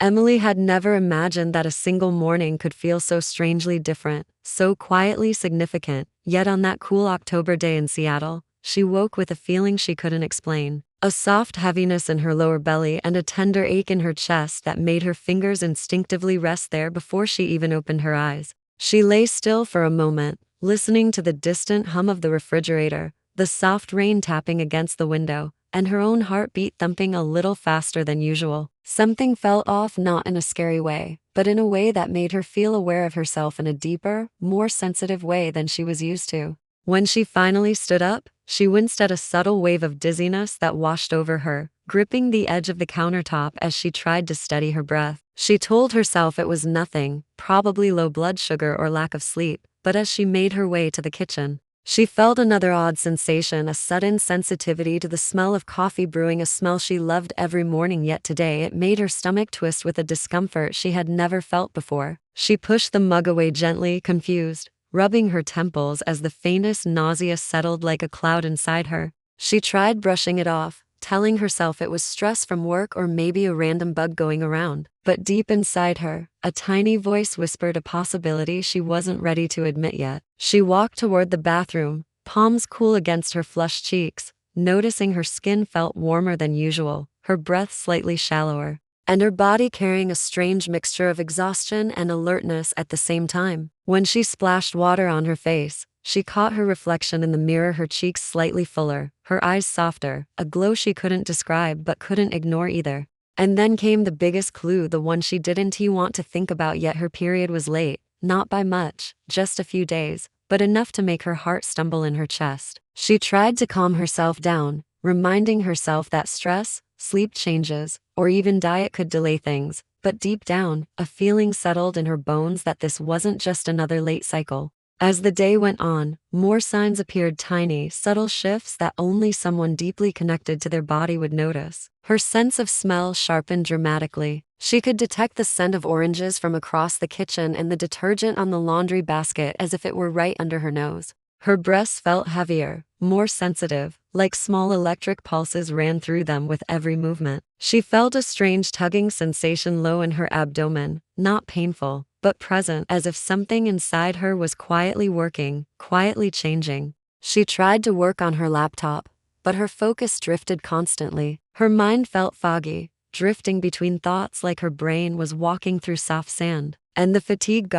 Emily had never imagined that a single morning could feel so strangely different, so quietly significant, yet on that cool October day in Seattle, she woke with a feeling she couldn't explain. A soft heaviness in her lower belly and a tender ache in her chest that made her fingers instinctively rest there before she even opened her eyes. She lay still for a moment, listening to the distant hum of the refrigerator, the soft rain tapping against the window, and her own heartbeat thumping a little faster than usual. Something felt off, not in a scary way, but in a way that made her feel aware of herself in a deeper, more sensitive way than she was used to. When she finally stood up, she winced at a subtle wave of dizziness that washed over her, gripping the edge of the countertop as she tried to steady her breath. She told herself it was nothing, probably low blood sugar or lack of sleep, but as she made her way to the kitchen, she felt another odd sensation, a sudden sensitivity to the smell of coffee brewing, a smell she loved every morning, yet today it made her stomach twist with a discomfort she had never felt before. She pushed the mug away gently, confused, rubbing her temples as the faintest nausea settled like a cloud inside her. She tried brushing it off, telling herself it was stress from work or maybe a random bug going around. But deep inside her, a tiny voice whispered a possibility she wasn't ready to admit yet. She walked toward the bathroom, palms cool against her flushed cheeks, noticing her skin felt warmer than usual, her breath slightly shallower, and her body carrying a strange mixture of exhaustion and alertness at the same time. When she splashed water on her face, she caught her reflection in the mirror, her cheeks slightly fuller, her eyes softer, a glow she couldn't describe but couldn't ignore either. And then came the biggest clue, the one she didn't want to think about yet. Her period was late, not by much, just a few days, but enough to make her heart stumble in her chest. She tried to calm herself down, reminding herself that stress, sleep changes, or even diet could delay things, but deep down, a feeling settled in her bones that this wasn't just another late cycle. As the day went on, more signs appeared, tiny, subtle shifts that only someone deeply connected to their body would notice. Her sense of smell sharpened dramatically. She could detect the scent of oranges from across the kitchen and the detergent on the laundry basket as if it were right under her nose. Her breasts felt heavier, more sensitive, like small electric pulses ran through them with every movement. She felt a strange tugging sensation low in her abdomen, not painful, but present, as if something inside her was quietly working, quietly changing. She tried to work on her laptop, but her focus drifted constantly. Her mind felt foggy, drifting between thoughts like her brain was walking through soft sand. And the fatigue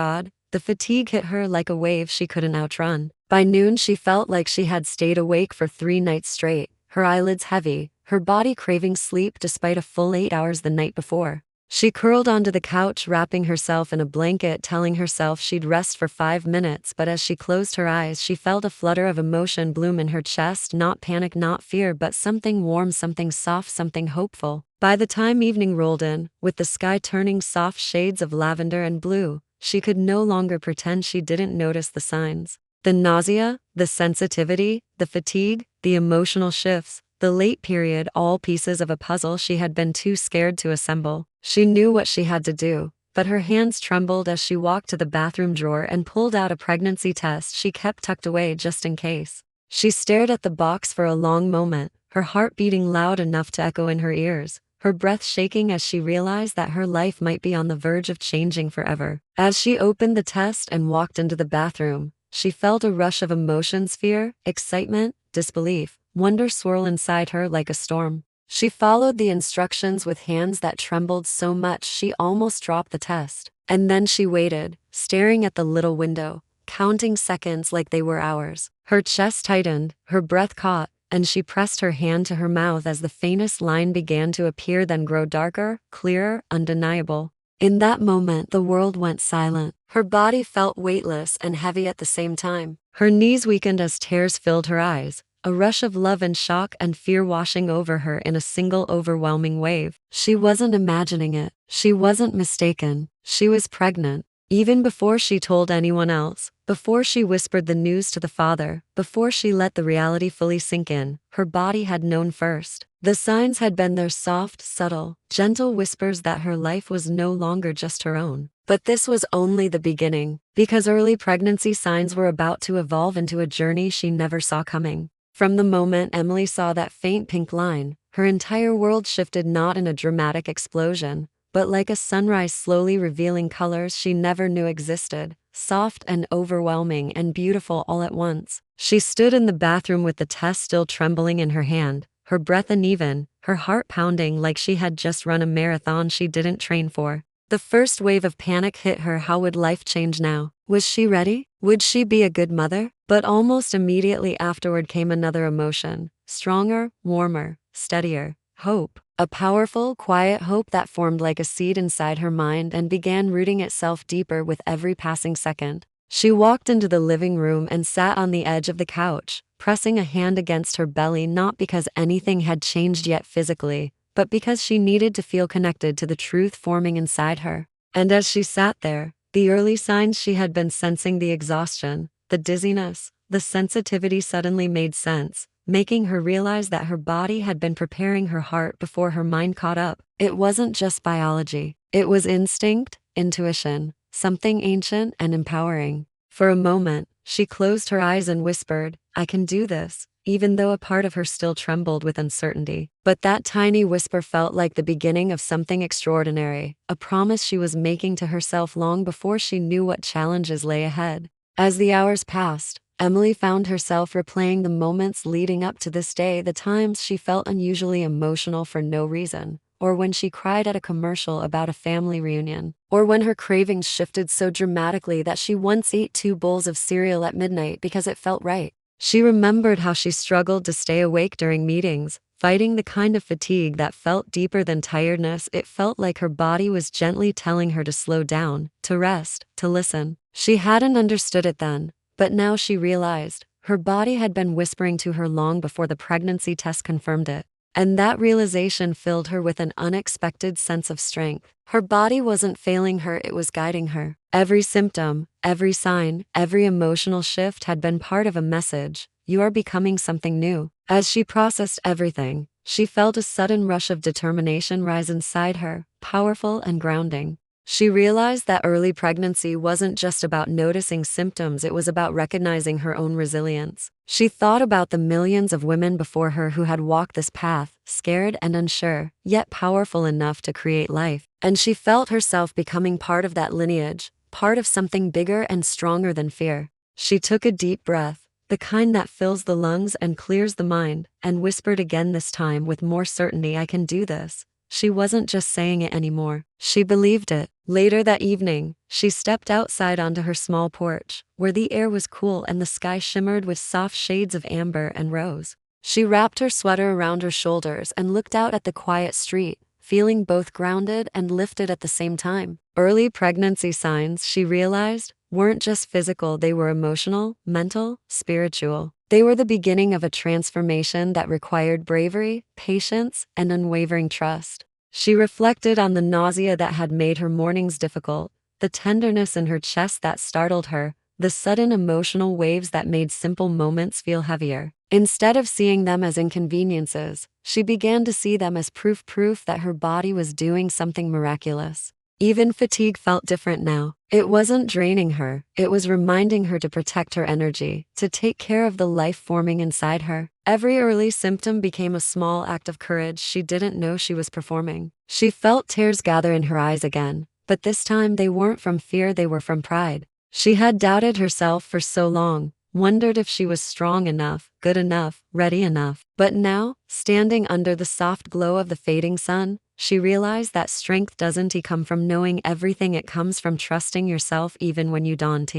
hit her like a wave she couldn't outrun. By noon she felt like she had stayed awake for 3 nights straight, her eyelids heavy, her body craving sleep despite a full 8 hours the night before. She curled onto the couch, wrapping herself in a blanket, telling herself she'd rest for 5 minutes, but as she closed her eyes she felt a flutter of emotion bloom in her chest, not panic, not fear, but something warm, something soft, something hopeful. By the time evening rolled in, with the sky turning soft shades of lavender and blue, she could no longer pretend she didn't notice the signs. The nausea, the sensitivity, the fatigue, the emotional shifts, the late period, all pieces of a puzzle she had been too scared to assemble. She knew what she had to do, but her hands trembled as she walked to the bathroom drawer and pulled out a pregnancy test she kept tucked away just in case. She stared at the box for a long moment, her heart beating loud enough to echo in her ears, her breath shaking as she realized that her life might be on the verge of changing forever. As she opened the test and walked into the bathroom, she felt a rush of emotions: fear, excitement, disbelief, wonder swirl inside her like a storm. She followed the instructions with hands that trembled so much she almost dropped the test. And then she waited, staring at the little window, counting seconds like they were hours. Her chest tightened, her breath caught, and she pressed her hand to her mouth as the faintest line began to appear, then grow darker, clearer, undeniable. In that moment, the world went silent. Her body felt weightless and heavy at the same time. Her knees weakened as tears filled her eyes, a rush of love and shock and fear washing over her in a single overwhelming wave. She wasn't imagining it. She wasn't mistaken. She was pregnant. Even before she told anyone else, before she whispered the news to the father, before she let the reality fully sink in, her body had known first. The signs had been there, soft, subtle, gentle whispers that her life was no longer just her own. But this was only the beginning, because early pregnancy signs were about to evolve into a journey she never saw coming. From the moment Emily saw that faint pink line, her entire world shifted, not in a dramatic explosion, but like a sunrise slowly revealing colors she never knew existed, soft and overwhelming and beautiful all at once. She stood in the bathroom with the test still trembling in her hand, her breath uneven, her heart pounding like she had just run a marathon she didn't train for. The first wave of panic hit her. How would life change now? Was she ready? Would she be a good mother? But almost immediately afterward came another emotion, stronger, warmer, steadier. Hope. A powerful, quiet hope that formed like a seed inside her mind and began rooting itself deeper with every passing second. She walked into the living room and sat on the edge of the couch, pressing a hand against her belly, not because anything had changed yet physically, but because she needed to feel connected to the truth forming inside her. And as she sat there, the early signs she had been sensing, the exhaustion, the dizziness, the sensitivity suddenly made sense, making her realize that her body had been preparing her heart before her mind caught up. It wasn't just biology. It was instinct, intuition, something ancient and empowering. For a moment, she closed her eyes and whispered, "I can do this," even though a part of her still trembled with uncertainty. But that tiny whisper felt like the beginning of something extraordinary, a promise she was making to herself long before she knew what challenges lay ahead. As the hours passed, Emily found herself replaying the moments leading up to this day, the times she felt unusually emotional for no reason, or when she cried at a commercial about a family reunion, or when her cravings shifted so dramatically that she once ate 2 bowls of cereal at midnight because it felt right. She remembered how she struggled to stay awake during meetings, fighting the kind of fatigue that felt deeper than tiredness. It felt like her body was gently telling her to slow down, to rest, to listen. She hadn't understood it then, but now she realized her body had been whispering to her long before the pregnancy test confirmed it. And that realization filled her with an unexpected sense of strength. Her body wasn't failing her, it was guiding her. Every symptom, every sign, every emotional shift had been part of a message: you are becoming something new. As she processed everything, she felt a sudden rush of determination rise inside her, powerful and grounding. She realized that early pregnancy wasn't just about noticing symptoms, it was about recognizing her own resilience. She thought about the millions of women before her who had walked this path, scared and unsure, yet powerful enough to create life. And she felt herself becoming part of that lineage, part of something bigger and stronger than fear. She took a deep breath, the kind that fills the lungs and clears the mind, and whispered again, this time with more certainty, "I can do this." She wasn't just saying it anymore. She believed it. Later that evening, she stepped outside onto her small porch, where the air was cool and the sky shimmered with soft shades of amber and rose. She wrapped her sweater around her shoulders and looked out at the quiet street, feeling both grounded and lifted at the same time. Early pregnancy signs, she realized, weren't just physical, they were emotional, mental, spiritual. They were the beginning of a transformation that required bravery, patience, and unwavering trust. She reflected on the nausea that had made her mornings difficult, the tenderness in her chest that startled her, the sudden emotional waves that made simple moments feel heavier. Instead of seeing them as inconveniences, she began to see them as proof that her body was doing something miraculous. Even fatigue felt different now. It wasn't draining her, it was reminding her to protect her energy, to take care of the life forming inside her. Every early symptom became a small act of courage she didn't know she was performing. She felt tears gather in her eyes again, but this time they weren't from fear, they were from pride. She had doubted herself for so long, wondered if she was strong enough, good enough, ready enough. But now, standing under the soft glow of the fading sun, she realized that strength doesn't come from knowing everything, it comes from trusting yourself even when you don't.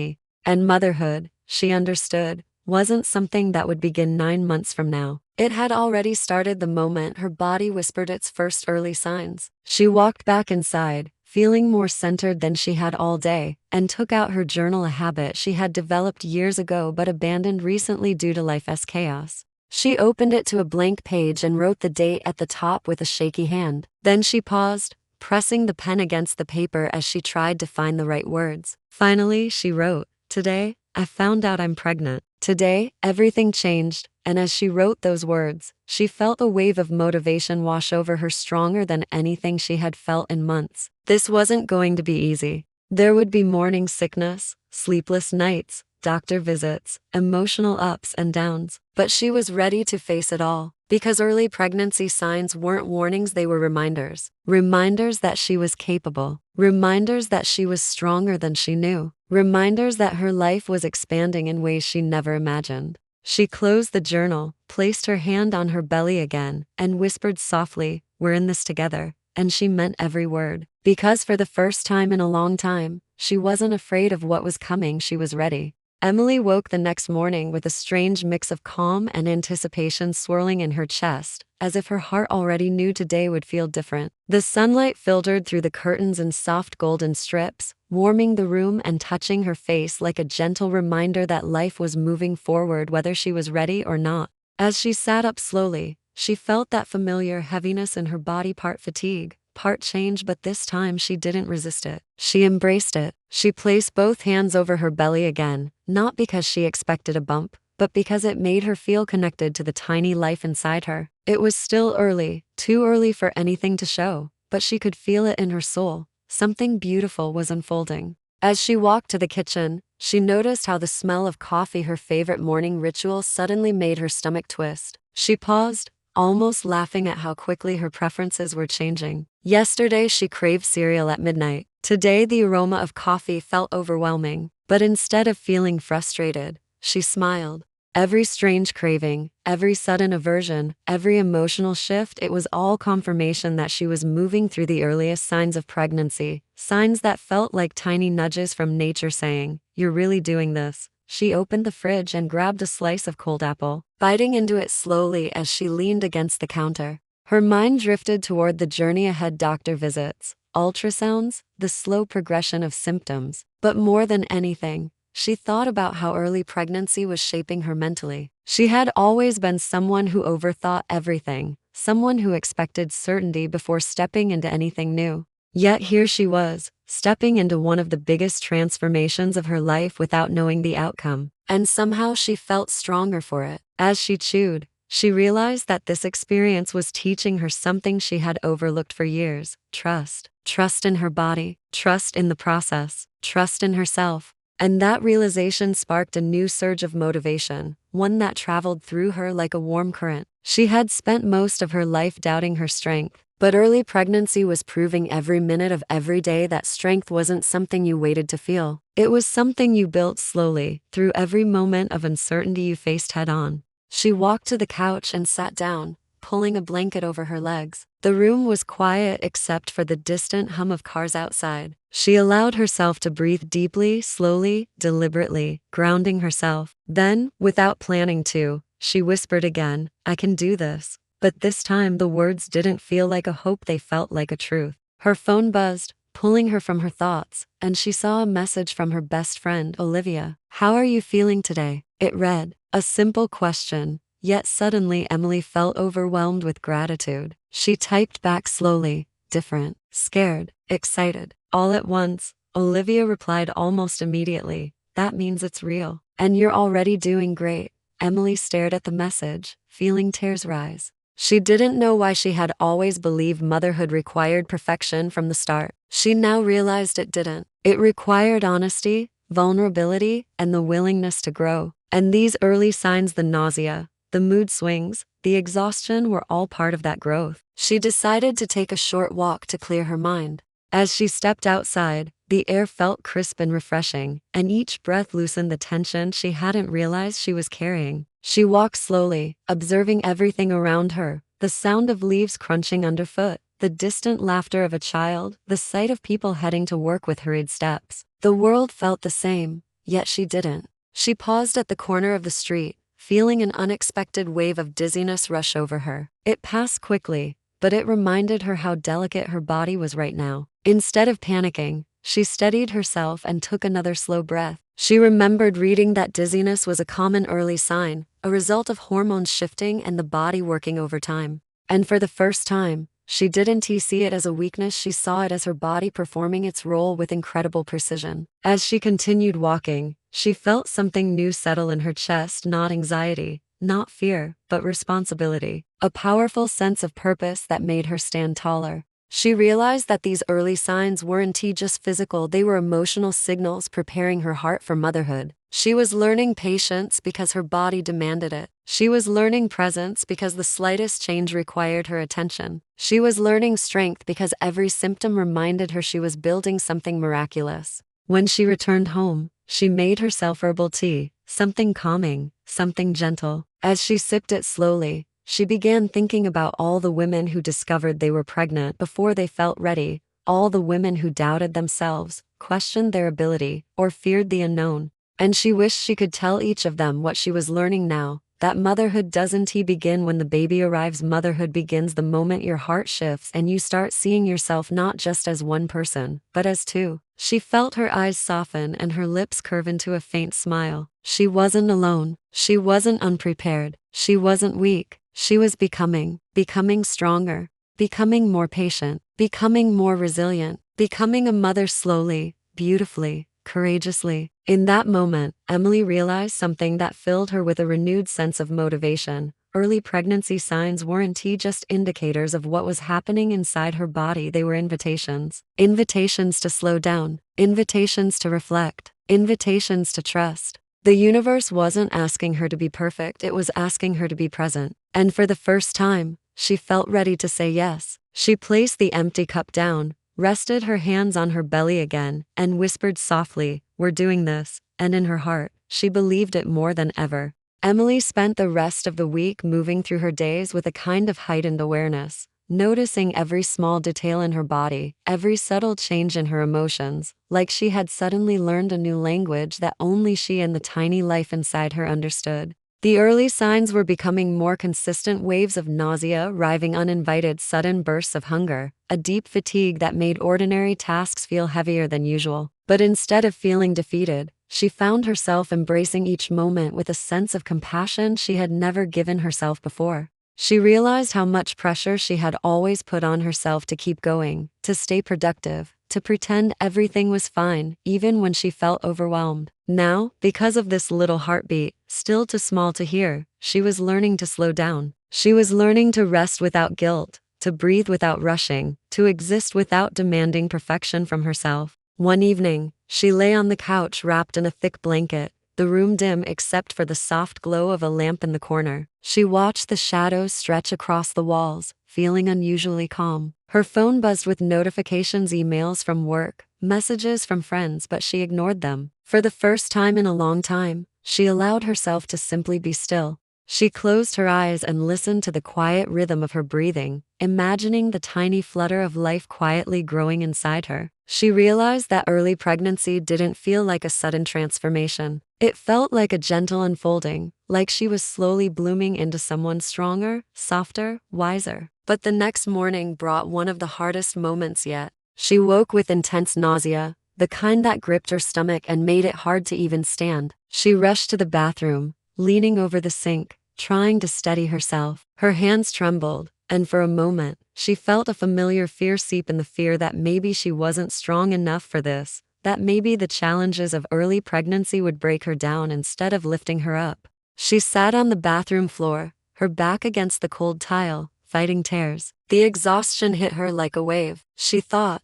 And motherhood, she understood, wasn't something that would begin 9 months from now. It had already started the moment her body whispered its first early signs. She walked back inside, feeling more centered than she had all day, and took out her journal, a habit she had developed years ago but abandoned recently due to life's chaos. She opened it to a blank page and wrote the date at the top with a shaky hand. Then she paused, pressing the pen against the paper as she tried to find the right words. Finally, she wrote, "Today, I found out I'm pregnant." Today, everything changed, and as she wrote those words, she felt a wave of motivation wash over her, stronger than anything she had felt in months. This wasn't going to be easy. There would be morning sickness, sleepless nights, doctor visits, emotional ups and downs. But she was ready to face it all, because early pregnancy signs weren't warnings, they were reminders. Reminders that she was capable. Reminders that she was stronger than she knew. Reminders that her life was expanding in ways she never imagined. She closed the journal, placed her hand on her belly again, and whispered softly, "We're in this together." And she meant every word. Because for the first time in a long time, she wasn't afraid of what was coming, she was ready. Emily woke the next morning with a strange mix of calm and anticipation swirling in her chest, as if her heart already knew today would feel different. The sunlight filtered through the curtains in soft golden strips, warming the room and touching her face like a gentle reminder that life was moving forward whether she was ready or not. As she sat up slowly, she felt that familiar heaviness in her body, part fatigue, part change, but this time she didn't resist it. She embraced it. She placed both hands over her belly again, not because she expected a bump, but because it made her feel connected to the tiny life inside her. It was still early, too early for anything to show, but she could feel it in her soul. Something beautiful was unfolding. As she walked to the kitchen, she noticed how the smell of coffee, her favorite morning ritual, suddenly made her stomach twist. She paused, almost laughing at how quickly her preferences were changing. Yesterday she craved cereal at midnight. Today the aroma of coffee felt overwhelming. But instead of feeling frustrated, she smiled. Every strange craving, every sudden aversion, every emotional shift, it was all confirmation that she was moving through the earliest signs of pregnancy, signs that felt like tiny nudges from nature saying, "You're really doing this." She opened the fridge and grabbed a slice of cold apple, biting into it slowly as she leaned against the counter. Her mind drifted toward the journey ahead: doctor visits, ultrasounds, the slow progression of symptoms. But more than anything, she thought about how early pregnancy was shaping her mentally. She had always been someone who overthought everything, someone who expected certainty before stepping into anything new. Yet here she was, stepping into one of the biggest transformations of her life without knowing the outcome. And somehow she felt stronger for it. As she chewed, she realized that this experience was teaching her something she had overlooked for years: trust. Trust in her body, trust in the process, trust in herself. And that realization sparked a new surge of motivation, one that traveled through her like a warm current. She had spent most of her life doubting her strength, but early pregnancy was proving every minute of every day that strength wasn't something you waited to feel. It was something you built slowly, through every moment of uncertainty you faced head on. She walked to the couch and sat down, pulling a blanket over her legs. The room was quiet except for the distant hum of cars outside. She allowed herself to breathe deeply, slowly, deliberately, grounding herself. Then, without planning to, she whispered again, "I can do this." But this time the words didn't feel like a hope, they felt like a truth. Her phone buzzed, pulling her from her thoughts, and she saw a message from her best friend, Olivia. "How are you feeling today?" It read. A simple question, yet suddenly Emily felt overwhelmed with gratitude. She typed back slowly, "Different, scared, excited." All at once, Olivia replied almost immediately, "That means it's real. And you're already doing great." Emily stared at the message, feeling tears rise. She didn't know why she had always believed motherhood required perfection from the start. She now realized it didn't. It required honesty, vulnerability, and the willingness to grow. And these early signs, the nausea, the mood swings, the exhaustion, were all part of that growth. She decided to take a short walk to clear her mind. As she stepped outside, the air felt crisp and refreshing, and each breath loosened the tension she hadn't realized she was carrying. She walked slowly, observing everything around her: the sound of leaves crunching underfoot, the distant laughter of a child, the sight of people heading to work with hurried steps. The world felt the same, yet she didn't. She paused at the corner of the street, feeling an unexpected wave of dizziness rush over her. It passed quickly, but it reminded her how delicate her body was right now. Instead of panicking, she steadied herself and took another slow breath. She remembered reading that dizziness was a common early sign, a result of hormones shifting and the body working overtime. And for the first time, she didn't see it as a weakness, she saw it as her body performing its role with incredible precision. As she continued walking, she felt something new settle in her chest: not anxiety, not fear, but responsibility. A powerful sense of purpose that made her stand taller. She realized that these early signs weren't just physical, they were emotional signals preparing her heart for motherhood. She was learning patience because her body demanded it. She was learning presence because the slightest change required her attention. She was learning strength because every symptom reminded her she was building something miraculous. When she returned home, she made herself herbal tea, something calming, something gentle. As she sipped it slowly, she began thinking about all the women who discovered they were pregnant before they felt ready, all the women who doubted themselves, questioned their ability, or feared the unknown. And she wished she could tell each of them what she was learning now, that motherhood doesn't begin when the baby arrives. Motherhood begins the moment your heart shifts and you start seeing yourself not just as one person, but as two. She felt her eyes soften and her lips curve into a faint smile. She wasn't alone. She wasn't unprepared. She wasn't weak. She was becoming stronger, becoming more patient, becoming more resilient, becoming a mother slowly, beautifully, courageously. In that moment, Emily realized something that filled her with a renewed sense of motivation. Early pregnancy signs weren't just indicators of what was happening inside her body, they were invitations. Invitations to slow down, invitations to reflect, invitations to trust. The universe wasn't asking her to be perfect, it was asking her to be present. And for the first time, she felt ready to say yes. She placed the empty cup down, rested her hands on her belly again, and whispered softly, "We're doing this." And in her heart, she believed it more than ever. Emily spent the rest of the week moving through her days with a kind of heightened awareness, noticing every small detail in her body, every subtle change in her emotions, like she had suddenly learned a new language that only she and the tiny life inside her understood. The early signs were becoming more consistent: waves of nausea, arriving uninvited, sudden bursts of hunger, a deep fatigue that made ordinary tasks feel heavier than usual. But instead of feeling defeated, she found herself embracing each moment with a sense of compassion she had never given herself before. She realized how much pressure she had always put on herself to keep going, to stay productive, to pretend everything was fine, even when she felt overwhelmed. Now, because of this little heartbeat, still too small to hear, she was learning to slow down. She was learning to rest without guilt, to breathe without rushing, to exist without demanding perfection from herself. One evening, she lay on the couch wrapped in a thick blanket, the room dim except for the soft glow of a lamp in the corner. She watched the shadows stretch across the walls, feeling unusually calm. Her phone buzzed with notifications, emails from work, messages from friends, but she ignored them. For the first time in a long time, she allowed herself to simply be still. She closed her eyes and listened to the quiet rhythm of her breathing, imagining the tiny flutter of life quietly growing inside her. She realized that early pregnancy didn't feel like a sudden transformation. It felt like a gentle unfolding, like she was slowly blooming into someone stronger, softer, wiser. But the next morning brought one of the hardest moments yet. She woke with intense nausea, the kind that gripped her stomach and made it hard to even stand. She rushed to the bathroom, leaning over the sink, trying to steady herself. Her hands trembled, and for a moment, she felt a familiar fear seep in, the fear that maybe she wasn't strong enough for this, that maybe the challenges of early pregnancy would break her down instead of lifting her up. She sat on the bathroom floor, her back against the cold tile, fighting tears. The exhaustion hit her like a wave. She thought,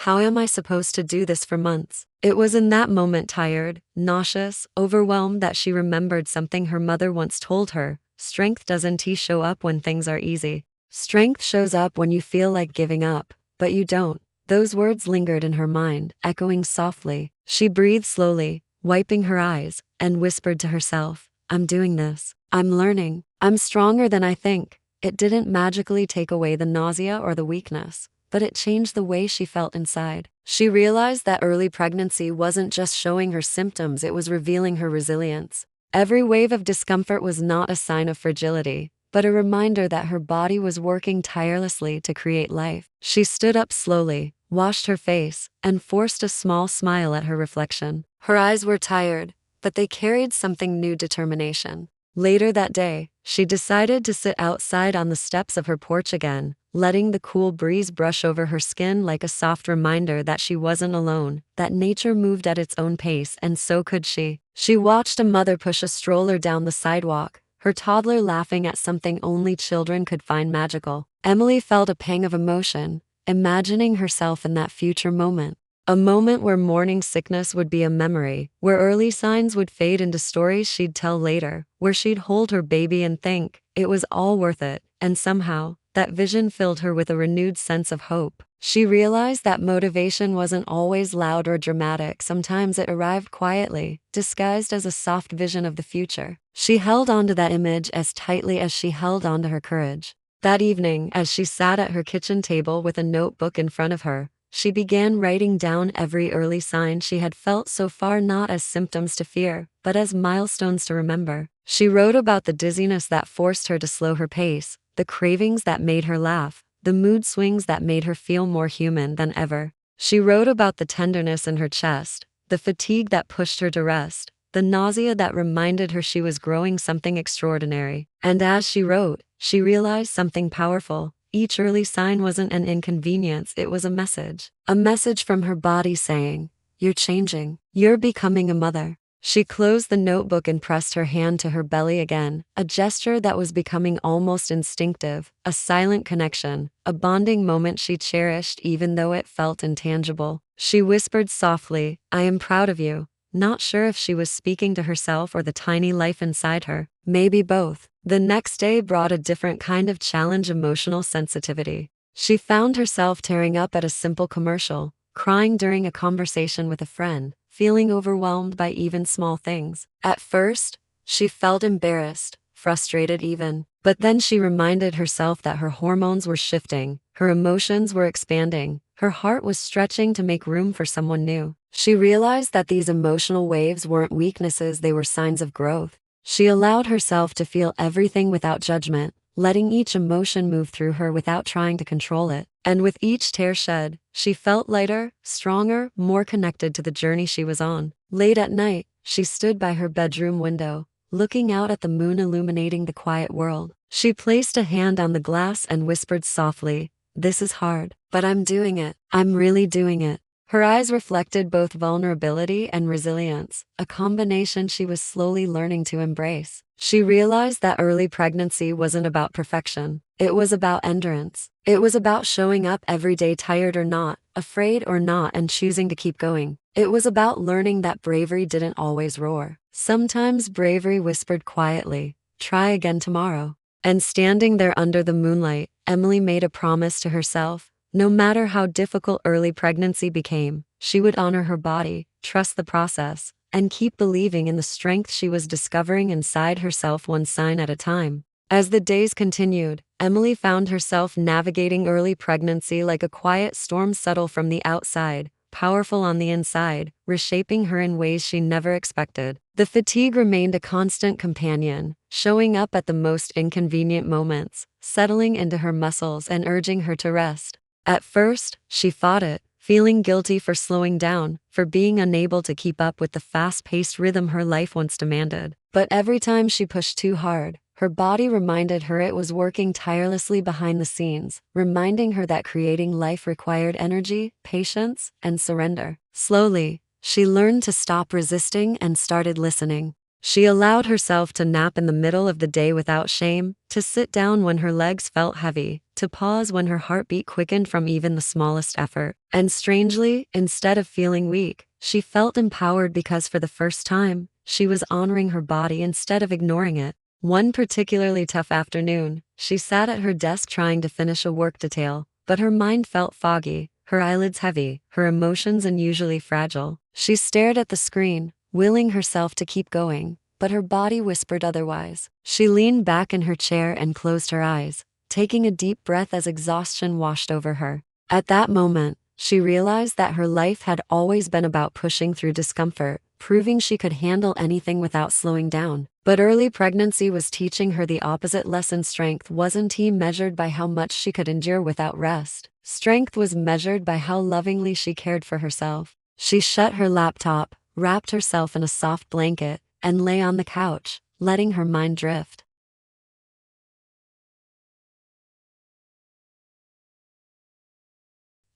how am I supposed to do this for months? It was in that moment, tired, nauseous, overwhelmed, that she remembered something her mother once told her: strength doesn't show up when things are easy. Strength shows up when you feel like giving up, but you don't. Those words lingered in her mind, echoing softly. She breathed slowly, wiping her eyes, and whispered to herself, I'm doing this. I'm learning. I'm stronger than I think. It didn't magically take away the nausea or the weakness, but it changed the way she felt inside. She realized that early pregnancy wasn't just showing her symptoms, it was revealing her resilience. Every wave of discomfort was not a sign of fragility, but a reminder that her body was working tirelessly to create life. She stood up slowly, washed her face, and forced a small smile at her reflection. Her eyes were tired, but they carried something new: determination. Later that day, she decided to sit outside on the steps of her porch again, letting the cool breeze brush over her skin like a soft reminder that she wasn't alone, that nature moved at its own pace and so could she. She watched a mother push a stroller down the sidewalk, her toddler laughing at something only children could find magical. Emily felt a pang of emotion, imagining herself in that future moment. A moment where morning sickness would be a memory, where early signs would fade into stories she'd tell later, where she'd hold her baby and think, it was all worth it, and somehow, that vision filled her with a renewed sense of hope. She realized that motivation wasn't always loud or dramatic, sometimes it arrived quietly, disguised as a soft vision of the future. She held onto that image as tightly as she held onto her courage. That evening, as she sat at her kitchen table with a notebook in front of her, she began writing down every early sign she had felt so far, not as symptoms to fear, but as milestones to remember. She wrote about the dizziness that forced her to slow her pace, the cravings that made her laugh, the mood swings that made her feel more human than ever. She wrote about the tenderness in her chest, the fatigue that pushed her to rest, the nausea that reminded her she was growing something extraordinary. And as she wrote, she realized something powerful. Each early sign wasn't an inconvenience, it was a message. A message from her body saying, "You're changing. You're becoming a mother." She closed the notebook and pressed her hand to her belly again, a gesture that was becoming almost instinctive, a silent connection, a bonding moment she cherished even though it felt intangible. She whispered softly, "I am proud of you," not sure if she was speaking to herself or the tiny life inside her, maybe both. The next day brought a different kind of challenge: emotional sensitivity. She found herself tearing up at a simple commercial, crying during a conversation with a friend, feeling overwhelmed by even small things. At first, she felt embarrassed, frustrated even. But then she reminded herself that her hormones were shifting, her emotions were expanding, her heart was stretching to make room for someone new. She realized that these emotional waves weren't weaknesses, they were signs of growth. She allowed herself to feel everything without judgment, letting each emotion move through her without trying to control it. And with each tear shed, she felt lighter, stronger, more connected to the journey she was on. Late at night, she stood by her bedroom window, looking out at the moon illuminating the quiet world. She placed a hand on the glass and whispered softly, "This is hard, but I'm doing it. I'm really doing it." Her eyes reflected both vulnerability and resilience, a combination she was slowly learning to embrace. She realized that early pregnancy wasn't about perfection. It was about endurance. It was about showing up every day, tired or not, afraid or not, and choosing to keep going. It was about learning that bravery didn't always roar. Sometimes bravery whispered quietly, "Try again tomorrow." And standing there under the moonlight, Emily made a promise to herself. No matter how difficult early pregnancy became, she would honor her body, trust the process, and keep believing in the strength she was discovering inside herself, one sign at a time. As the days continued, Emily found herself navigating early pregnancy like a quiet storm, subtle from the outside, powerful on the inside, reshaping her in ways she never expected. The fatigue remained a constant companion, showing up at the most inconvenient moments, settling into her muscles and urging her to rest. At first, she fought it, feeling guilty for slowing down, for being unable to keep up with the fast-paced rhythm her life once demanded. But every time she pushed too hard, her body reminded her it was working tirelessly behind the scenes, reminding her that creating life required energy, patience, and surrender. Slowly, she learned to stop resisting and started listening. She allowed herself to nap in the middle of the day without shame, to sit down when her legs felt heavy, to pause when her heartbeat quickened from even the smallest effort. And strangely, instead of feeling weak, she felt empowered because for the first time, she was honoring her body instead of ignoring it. One particularly tough afternoon, she sat at her desk trying to finish a work detail, but her mind felt foggy, her eyelids heavy, her emotions unusually fragile. She stared at the screen, willing herself to keep going, but her body whispered otherwise. She leaned back in her chair and closed her eyes, taking a deep breath as exhaustion washed over her. At that moment, she realized that her life had always been about pushing through discomfort, proving she could handle anything without slowing down. But early pregnancy was teaching her the opposite lesson. Strength wasn't measured by how much she could endure without rest. Strength was measured by how lovingly she cared for herself. She shut her laptop, wrapped herself in a soft blanket, and lay on the couch, letting her mind drift.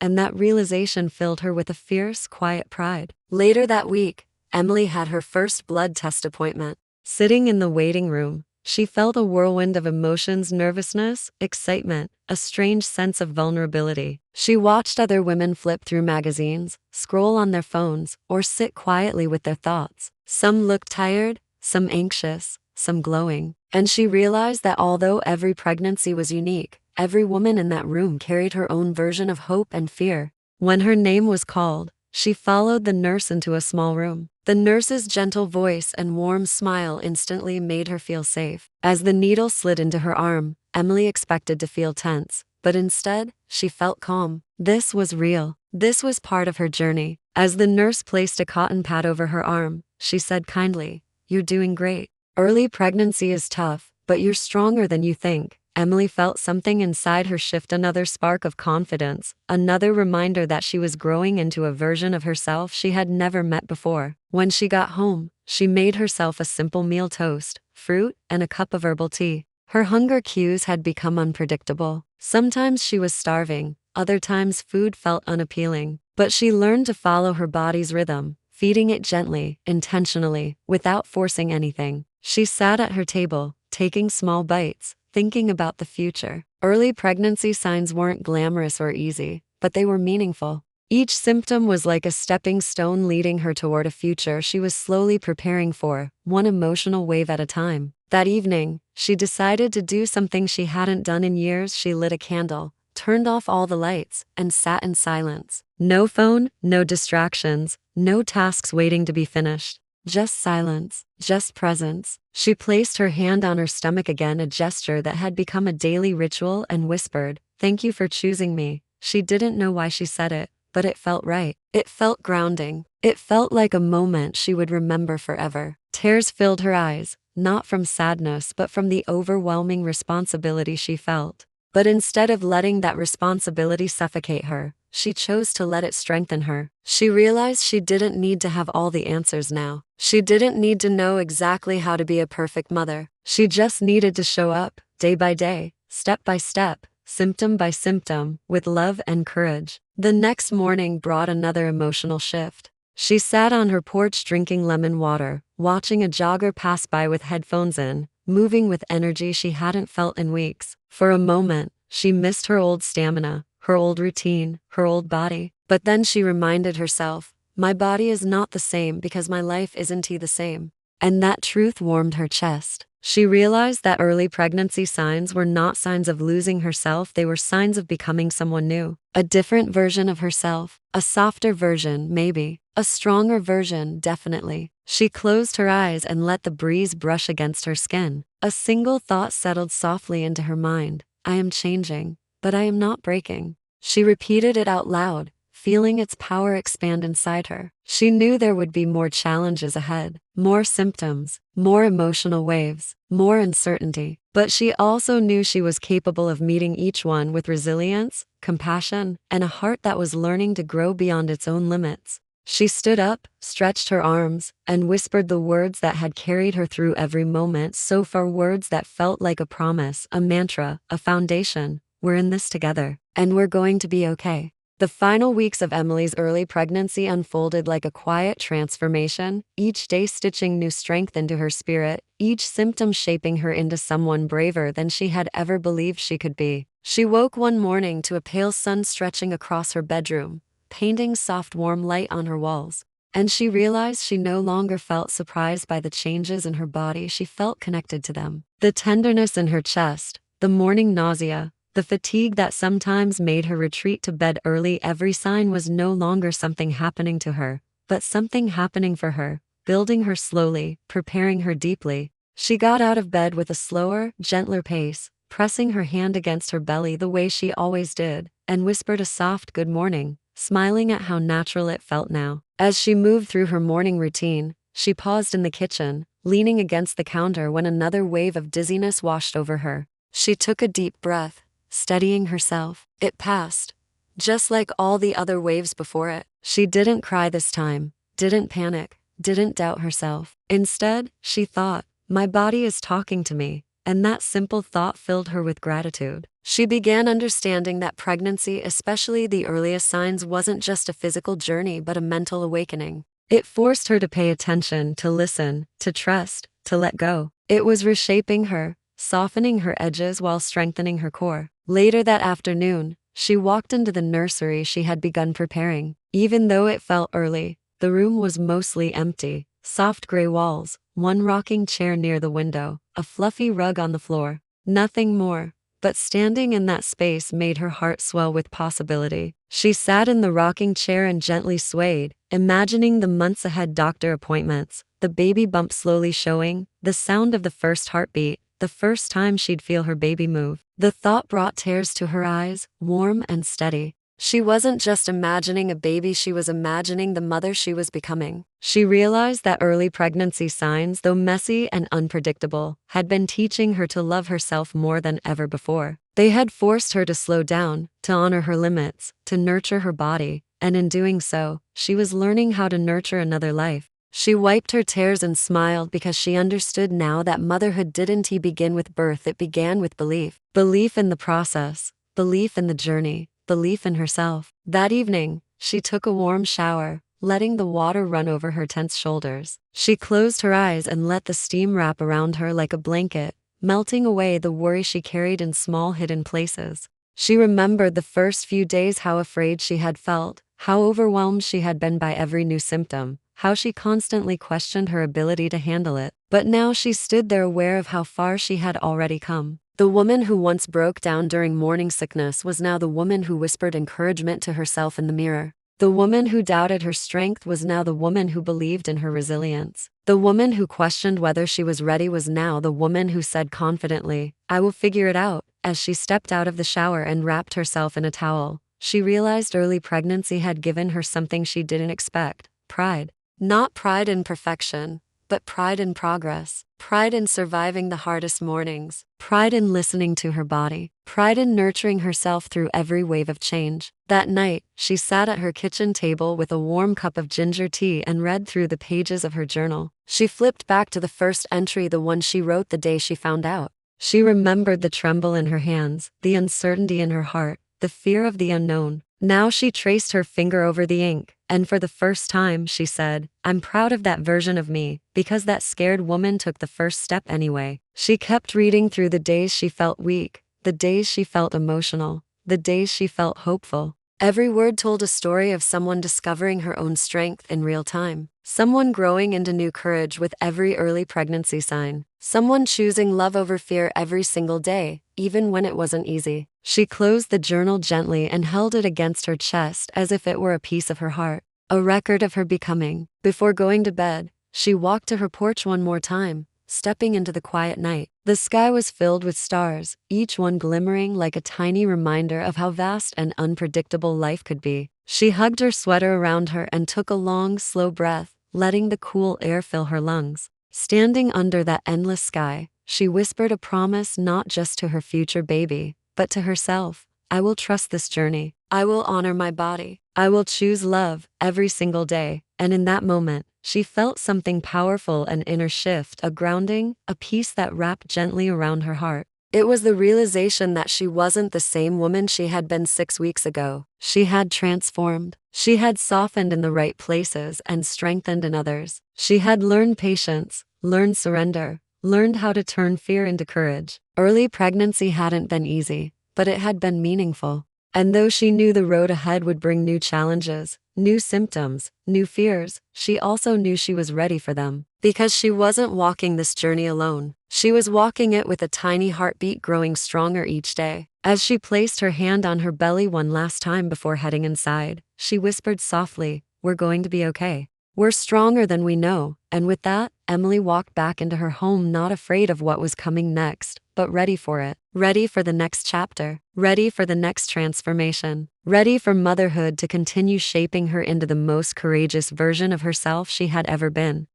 And that realization filled her with a fierce, quiet pride. Later that week, Emily had her first blood test appointment. Sitting in the waiting room, She felt a whirlwind of emotions: nervousness, excitement, a strange sense of vulnerability. She watched other women flip through magazines, scroll on their phones, or sit quietly with their thoughts. Some looked tired, some anxious, some glowing. And she realized that although every pregnancy was unique, every woman in that room carried her own version of hope and fear. When her name was called, she followed the nurse into a small room. The nurse's gentle voice and warm smile instantly made her feel safe. As the needle slid into her arm, Emily expected to feel tense, but instead, she felt calm. This was real. This was part of her journey. As the nurse placed a cotton pad over her arm, she said kindly, "You're doing great. Early pregnancy is tough, but you're stronger than you think." Emily felt something inside her shift, another spark of confidence, another reminder that she was growing into a version of herself she had never met before. When she got home, she made herself a simple meal: toast, fruit, and a cup of herbal tea. Her hunger cues had become unpredictable. Sometimes she was starving, other times food felt unappealing. But she learned to follow her body's rhythm, feeding it gently, intentionally, without forcing anything. She sat at her table, taking small bites, thinking about the future. Early pregnancy signs weren't glamorous or easy, but they were meaningful. Each symptom was like a stepping stone leading her toward a future she was slowly preparing for, one emotional wave at a time. That evening, she decided to do something she hadn't done in years. She lit a candle, turned off all the lights, and sat in silence. No phone, no distractions, no tasks waiting to be finished. Just silence, just presence. She placed her hand on her stomach again, a gesture that had become a daily ritual, and whispered, "Thank you for choosing me." She didn't know why she said it, but it felt right. It felt grounding. It felt like a moment she would remember forever. Tears filled her eyes, not from sadness but from the overwhelming responsibility she felt. But instead of letting that responsibility suffocate her, she chose to let it strengthen her. She realized she didn't need to have all the answers now. She didn't need to know exactly how to be a perfect mother. She just needed to show up, day by day, step by step, symptom by symptom, with love and courage. The next morning brought another emotional shift. She sat on her porch drinking lemon water, watching a jogger pass by with headphones in, moving with energy she hadn't felt in weeks. For a moment, she missed her old stamina, her old routine, her old body. But then she reminded herself, "My body is not the same because my life isn't the same." And that truth warmed her chest. She realized that early pregnancy signs were not signs of losing herself, they were signs of becoming someone new. A different version of herself, a softer version, maybe, a stronger version, definitely. She closed her eyes and let the breeze brush against her skin. A single thought settled softly into her mind: "I am changing, but I am not breaking." She repeated it out loud, feeling its power expand inside her. She knew there would be more challenges ahead, more symptoms, more emotional waves, more uncertainty. But she also knew she was capable of meeting each one with resilience, compassion, and a heart that was learning to grow beyond its own limits. She stood up, stretched her arms, and whispered the words that had carried her through every moment so far, words that felt like a promise, a mantra, a foundation. "We're in this together, and we're going to be okay." The final weeks of Emily's early pregnancy unfolded like a quiet transformation, each day stitching new strength into her spirit, each symptom shaping her into someone braver than she had ever believed she could be. She woke one morning to a pale sun stretching across her bedroom, painting soft warm light on her walls. And she realized she no longer felt surprised by the changes in her body, she felt connected to them. The tenderness in her chest, the morning nausea, the fatigue that sometimes made her retreat to bed early, every sign was no longer something happening to her, but something happening for her, building her slowly, preparing her deeply. She got out of bed with a slower, gentler pace, pressing her hand against her belly the way she always did, and whispered a soft good morning, smiling at how natural it felt now. As she moved through her morning routine, she paused in the kitchen, leaning against the counter when another wave of dizziness washed over her. She took a deep breath, steadying herself. It passed, just like all the other waves before it. She didn't cry this time, didn't panic, didn't doubt herself. Instead, she thought, "My body is talking to me," and that simple thought filled her with gratitude. She began understanding that pregnancy, especially the earliest signs, wasn't just a physical journey but a mental awakening. It forced her to pay attention, to listen, to trust, to let go. It was reshaping her, softening her edges while strengthening her core. Later that afternoon, she walked into the nursery she had begun preparing. Even though it felt early, the room was mostly empty. Soft gray walls, one rocking chair near the window, a fluffy rug on the floor. Nothing more. But standing in that space made her heart swell with possibility. She sat in the rocking chair and gently swayed, imagining the months ahead: doctor appointments, the baby bump slowly showing, the sound of the first heartbeat, the first time she'd feel her baby move. The thought brought tears to her eyes, warm and steady. She wasn't just imagining a baby, she was imagining the mother she was becoming. She realized that early pregnancy signs, though messy and unpredictable, had been teaching her to love herself more than ever before. They had forced her to slow down, to honor her limits, to nurture her body, and in doing so, she was learning how to nurture another life. She wiped her tears and smiled because she understood now that motherhood didn't begin with birth, it began with belief. Belief in the process, belief in the journey, belief in herself. That evening, she took a warm shower, letting the water run over her tense shoulders. She closed her eyes and let the steam wrap around her like a blanket, melting away the worry she carried in small hidden places. She remembered the first few days, how afraid she had felt, how overwhelmed she had been by every new symptom, how she constantly questioned her ability to handle it. But now she stood there aware of how far she had already come. The woman who once broke down during morning sickness was now the woman who whispered encouragement to herself in the mirror. The woman who doubted her strength was now the woman who believed in her resilience. The woman who questioned whether she was ready was now the woman who said confidently, "I will figure it out." As she stepped out of the shower and wrapped herself in a towel, she realized early pregnancy had given her something she didn't expect: pride. Not pride in perfection, but pride in progress, pride in surviving the hardest mornings, pride in listening to her body, pride in nurturing herself through every wave of change. That night, she sat at her kitchen table with a warm cup of ginger tea and read through the pages of her journal. She flipped back to the first entry, the one she wrote the day she found out. She remembered the tremble in her hands, the uncertainty in her heart, the fear of the unknown. Now she traced her finger over the ink, and for the first time she said, "I'm proud of that version of me, because that scared woman took the first step anyway." She kept reading through the days she felt weak, the days she felt emotional, the days she felt hopeful. Every word told a story of someone discovering her own strength in real time, someone growing into new courage with every early pregnancy sign, someone choosing love over fear every single day, even when it wasn't easy. She closed the journal gently and held it against her chest as if it were a piece of her heart, a record of her becoming. Before going to bed, she walked to her porch one more time, stepping into the quiet night. The sky was filled with stars, each one glimmering like a tiny reminder of how vast and unpredictable life could be. She hugged her sweater around her and took a long, slow breath, letting the cool air fill her lungs. Standing under that endless sky, she whispered a promise not just to her future baby, but to herself. "I will trust this journey. I will honor my body. I will choose love every single day." And in that moment, she felt something powerful, an inner shift, a grounding, a peace that wrapped gently around her heart. It was the realization that she wasn't the same woman she had been 6 weeks ago. She had transformed. She had softened in the right places and strengthened in others. She had learned patience, learned surrender, learned how to turn fear into courage. Early pregnancy hadn't been easy, but it had been meaningful. And though she knew the road ahead would bring new challenges, new symptoms, new fears, she also knew she was ready for them. Because she wasn't walking this journey alone. She was walking it with a tiny heartbeat growing stronger each day. As she placed her hand on her belly one last time before heading inside, she whispered softly, "We're going to be okay. We're stronger than we know." And with that, Emily walked back into her home, not afraid of what was coming next, but ready for it. Ready for the next chapter. Ready for the next transformation. Ready for motherhood to continue shaping her into the most courageous version of herself she had ever been.